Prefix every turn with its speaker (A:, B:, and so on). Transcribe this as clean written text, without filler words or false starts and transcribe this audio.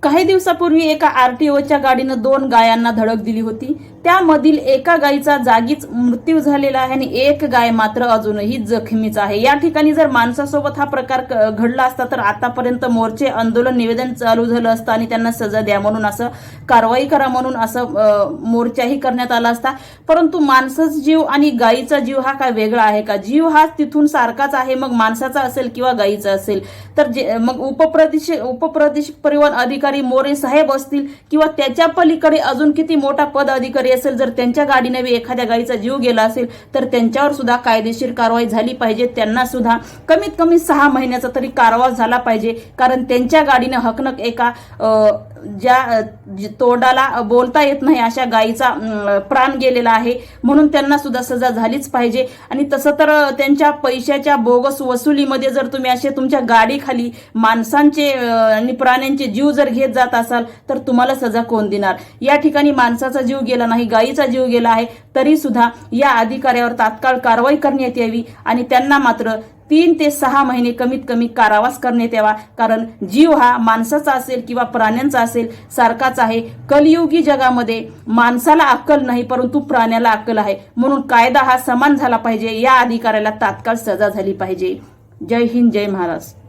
A: काही दिवसापूर्वी एका आरटीओच्या गाडीनं 2 गायांना धडक दिली होती। त्यामधील एका गायीचा जागीच मृत्यू झालेला आहे आणि एक गाय मात्र अजूनही जखमीच आहे। या ठिकाणी जर माणसासोबत हा प्रकार घडला असता तर आतापर्यंत मोर्चे आंदोलन निवेदन चालू झालं असतं आणि त्यांना सजा द्या म्हणून, असं कारवाई करा म्हणून असं मोर्चाही करण्यात आला असता। परंतु माणसाचा जीव आणि गायीचा जीव हा काय वेगळा आहे का? जीव हा तिथून सारखाच आहे, मग माणसाचा असेल किंवा गायीचा असेल। तर मग उपप्रादेशिक परिवहन अधिकारी मोरे साहेब असतील किंवा त्याच्या पलीकडे अजून किती मोठा पद अधिकारी असेल, जर त्यांच्या गाडीने एखाद्या गायीचा जीव गेला असेल तर त्यांच्यावर सुद्धा कायदेशीर कारवाई झाली पाहिजे। त्यांना सुद्धा कमीत कमी 6 महिन्याचा तरी कारावास झाला पाहिजे, कारण त्यांच्या गाडीने हकनक एका ज्या तोंडाला बोलता येत नाही अशा गायीचा प्राण गेलेला आहे, म्हणून त्यांना सुद्धा सजा झालीच पाहिजे। आणि तसं तर त्यांच्या पैशाच्या बोगस वसुलीमध्ये जर तुम्ही असे तुमच्या गाडीखाली माणसांचे आणि प्राण्यांचे जीव जर घेत जात असाल तर तुम्हाला सजा कोण देणार? या ठिकाणी माणसाचा जीव गेला नाही, गायीचा जीव गेला आहे, तरी सुद्धा या अधिकाऱ्यावर तात्काळ कारवाई करण्यात यावी आणि त्यांना मात्र 3 ते 6 महिने कमीत कमी कारावास करण्यात यावा। कारण जीव हा माणसाचा असेल किंवा प्राण्यांचा असेल सारखाच आहे। कलियुगी जगामध्ये माणसाला अक्कल नाही परंतु प्राण्याला अक्कल आहे, म्हणून कायदा हा समान झाला पाहिजे। या अधिकाऱ्याला तात्काळ सजा झाली पाहिजे। जय हिंद, जय महाराष्ट्र।